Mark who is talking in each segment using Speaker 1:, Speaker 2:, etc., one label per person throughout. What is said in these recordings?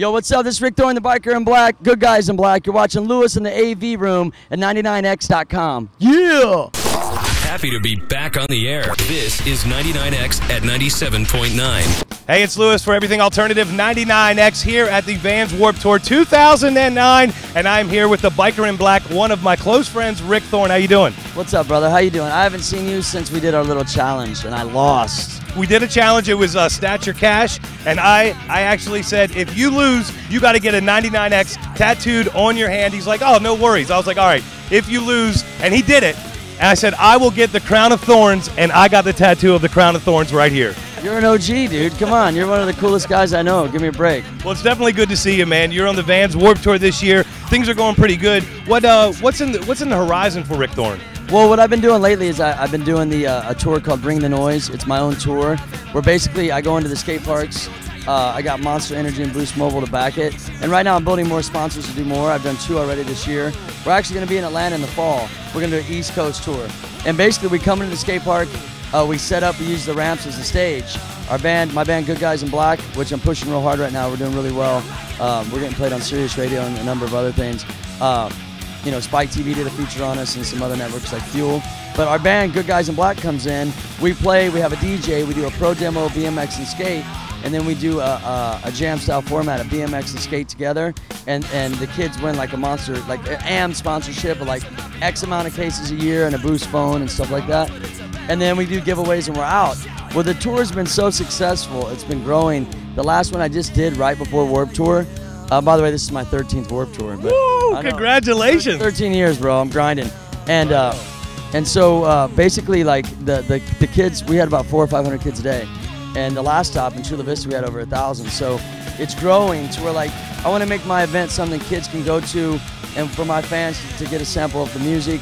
Speaker 1: Yo, what's up? This is Rick Thorne, the biker in black, good guys in black. You're watching Lewis in the AV room at 99x.com. Yeah!
Speaker 2: Happy to be back on the air. This is 99X at 97.9.
Speaker 3: Hey, it's Lewis for Everything Alternative 99X here at the Vans Warped Tour 2009, and I'm here with the biker in black, one of my close friends, Rick Thorne. How you doing?
Speaker 1: What's up, brother? How you doing? I haven't seen you since we did our little challenge, and I lost.
Speaker 3: We did a challenge. It was Stature Cash, and I actually said, if you lose, you got to get a 99X tattooed on your hand. He's like, oh, no worries. I was like, all right, if you lose, and he did it. And I said, I will get the Crown of Thorns, and I got the tattoo of the Crown of Thorns right here.
Speaker 1: You're an OG, dude. Come on. You're one of the coolest guys I know. Give me a break.
Speaker 3: Well, it's definitely good to see you, man. You're on the Vans Warped Tour this year. Things are going pretty good. What's in the horizon for Rick Thorne?
Speaker 1: Well, what I've been doing lately is I've been doing a tour called Bring the Noise. It's my own tour where basically I go into the skate parks. I got Monster Energy and Boost Mobile to back it. And right now I'm building more sponsors to do more. I've done 2 already this year. We're actually going to be in Atlanta in the fall. We're going to do an East Coast tour. And basically we come into the skate park, we set up, we use the ramps as the stage. My band Good Guys in Black, which I'm pushing real hard right now. We're doing really well. We're getting played on Sirius Radio and a number of other things. You know, Spike TV did a feature on us and some other networks like Fuel. But our band, Good Guys in Black, comes in. We play, we have a DJ, we do a pro demo, BMX and skate, and then we do a jam style format of BMX and skate together. And the kids win like a monster, like an AM sponsorship of like X amount of cases a year and a Boost phone and stuff like that. And then we do giveaways and we're out. Well, the tour's been so successful, it's been growing. The last one I just did right before Warped Tour. By the way, this is my 13th Warped Tour. But
Speaker 3: woo! Congratulations!
Speaker 1: 13 years, bro. I'm grinding. And so basically, like the kids, we had about 400 or 500 kids a day. And the last stop in Chula Vista, we had over 1,000. So it's growing to where, like, I want to make my event something kids can go to, and for my fans to get a sample of the music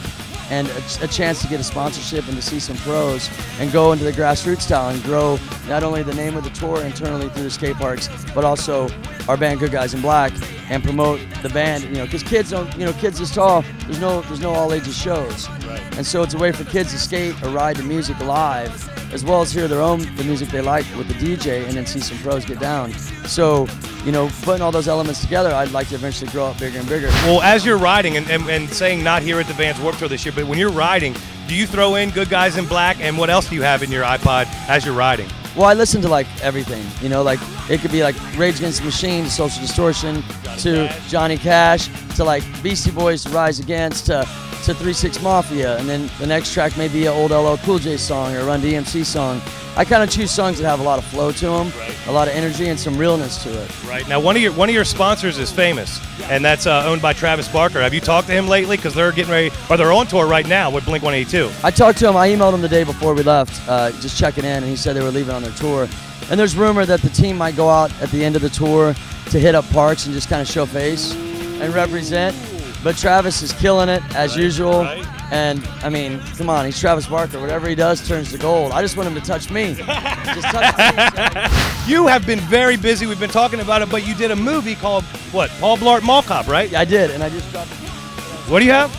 Speaker 1: and a chance to get a sponsorship and to see some pros and go into the grassroots style and grow not only the name of the tour internally through the skate parks, but also our band Good Guys in Black, and promote the band, you know, because kids don't, you know, kids this tall, there's no all ages shows. Right. And so it's a way for kids to skate or ride the music live, as well as hear the music they like with the DJ, and then see some pros get down. So, you know, putting all those elements together, I'd like to eventually grow up bigger and bigger.
Speaker 3: Well, as you're riding, and saying not here at the Vans Warped Tour this year, but when you're riding, do you throw in Good Guys in Black, and what else do you have in your iPod as you're riding?
Speaker 1: Well, I listen to like everything, you know, like it could be like Rage Against the Machine to Social Distortion to Johnny Cash to like Beastie Boys to Rise Against to 3 6 Mafia, and then the next track may be an old LL Cool J song or a Run DMC song. I kind of choose songs that have a lot of flow to them, right, a lot of energy, and some realness to it.
Speaker 3: Right. Now, one of your sponsors is Famous, and that's owned by Travis Barker. Have you talked to him lately? Because they're getting ready, or they're on tour right now with Blink-182.
Speaker 1: I talked to him. I emailed him the day before we left, just checking in, and he said they were leaving on their tour. And there's rumor that the team might go out at the end of the tour to hit up parks and just kind of show face and represent. But Travis is killing it, as usual. Right. And, I mean, come on, he's Travis Barker. Whatever he does turns to gold. I just want him to touch me. Just touch me.
Speaker 3: You have been very busy. We've been talking about it, but you did a movie called, what, Paul Blart Mall Cop, right?
Speaker 1: Yeah, I did, and I just dropped it.
Speaker 3: What do you have?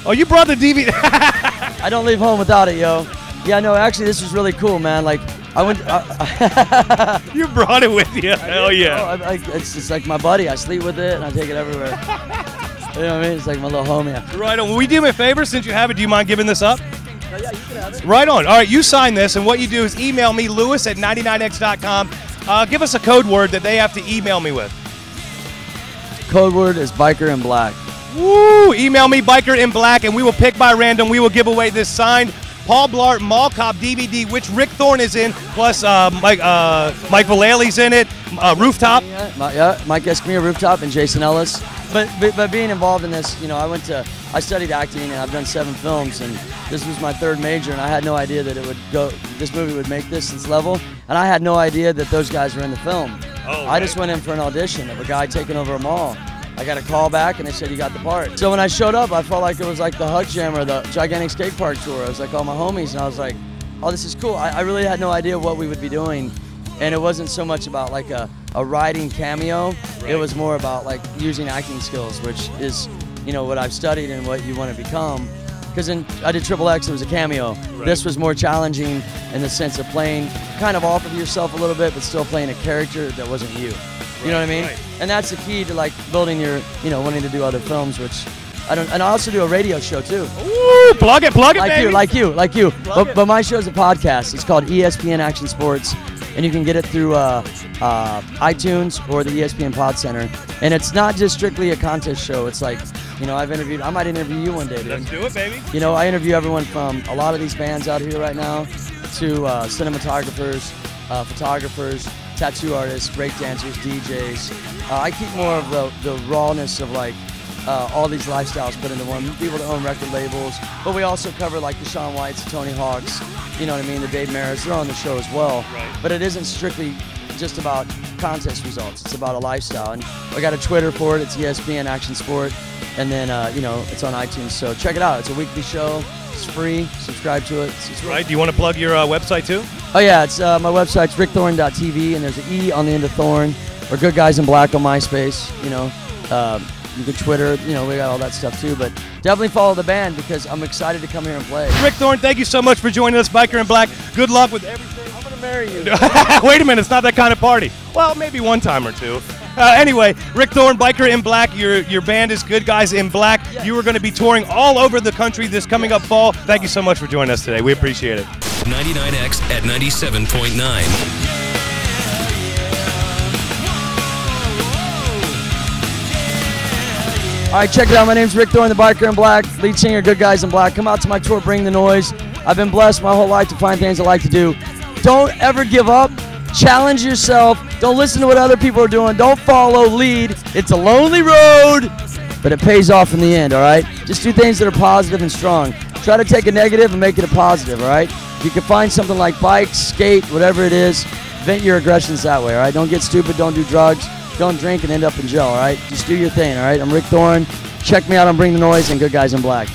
Speaker 3: Oh, you brought the DVD.
Speaker 1: I don't leave home without it, yo. Yeah, no, actually, this is really cool, man. Like, I went.
Speaker 3: You brought it with you. Hell yeah.
Speaker 1: Oh, it's just like my buddy. I sleep with it, and I take it everywhere. You know what I mean? It's like my little homie.
Speaker 3: Right on. Will we do me a favor since you have it? Do you mind giving this up?
Speaker 1: Yeah, you can have it.
Speaker 3: Right on. All right, you sign this, and what you do is email me, Lewis at 99x.com. Give us a code word that they have to email me with.
Speaker 1: Code word is biker in black.
Speaker 3: Woo! Email me, biker in black, and we will pick by random. We will give away this signed Paul Blart Mall Cop DVD, which Rick Thorne is in, plus Mike Vallei's in it, Rooftop.
Speaker 1: Yeah, Mike Escamilla, Rooftop, and Jason Ellis. But being involved in this, you know, I studied acting, and I've done 7 films, and this was my 3rd major, and I had no idea that this movie would make this level, and I had no idea that those guys were in the film. Oh, I just went in for an audition of a guy taking over a mall. I got a call back, and they said, you got the part. So when I showed up, I felt like it was like the Hug Jammer, the Gigantic Skate Park Tour. I was like all my homies, and I was like, oh, this is cool. I really had no idea what we would be doing, and it wasn't so much about like a riding cameo. Right. It was more about like using acting skills, which is, you know, what I've studied and what you want to become. Because I did XXX, it was a cameo. Right. This was more challenging in the sense of playing kind of off of yourself a little bit, but still playing a character that wasn't you. You know what I mean?
Speaker 3: Right.
Speaker 1: And that's the key to like building your, wanting to do other films, which I don't. And I also do a radio show too.
Speaker 3: Ooh, plug it, baby.
Speaker 1: Like you.
Speaker 3: Plug
Speaker 1: But my show is a podcast. It's called ESPN Action Sports, and you can get it through iTunes or the ESPN Pod Center. And it's not just strictly a contest show. It's like, I might interview you one day, dude.
Speaker 3: Let's do it, baby.
Speaker 1: I interview everyone from a lot of these bands out here right now to cinematographers, photographers, tattoo artists, breakdancers, DJs. I keep more of the rawness of like all these lifestyles put into one. People that own record labels, but we also cover like the Shaun Whites, the Tony Hawks, the Dave Maris. They're on the show as well.
Speaker 3: Right.
Speaker 1: But it isn't strictly just about contest results. It's about a lifestyle. And I got a Twitter for it. It's ESPN Action Sport. And then, it's on iTunes. So check it out. It's a weekly show. It's free. Subscribe to it. It's
Speaker 3: Right. Do you want to plug your website too?
Speaker 1: Oh, yeah. It's my website's rickthorne.tv, and there's an E on the end of Thorne. Or Good Guys in Black on MySpace. You can Twitter. We got all that stuff too. But definitely follow the band because I'm excited to come here and play.
Speaker 3: Rick Thorne, thank you so much for joining us, Biker in Black. Good luck with everything.
Speaker 1: I'm going to marry you.
Speaker 3: Wait a minute, it's not that kind of party. Well, maybe one time or two. Anyway, Rick Thorne, Biker in Black. Your band is Good Guys in Black.
Speaker 1: Yes.
Speaker 3: You are going to be touring all over the country this coming up fall. Thank you so much for joining us today. We appreciate it.
Speaker 2: 99X at 97.9.
Speaker 1: All right, check it out. My name's Rick Thorne, the Biker in Black, lead singer, Good Guys in Black. Come out to my tour, Bring the Noise. I've been blessed my whole life to find things I like to do. Don't ever give up. Challenge yourself. Don't listen to what other people are doing. Don't follow, lead. It's a lonely road, but it pays off in the end, all right? Just do things that are positive and strong. Try to take a negative and make it a positive, all right? If you can find something like bike, skate, whatever it is, vent your aggressions that way, all right? Don't get stupid. Don't do drugs. Don't drink and end up in jail, all right? Just do your thing, all right? I'm Rick Thorne. Check me out on Bring the Noise and Good Guys in Black.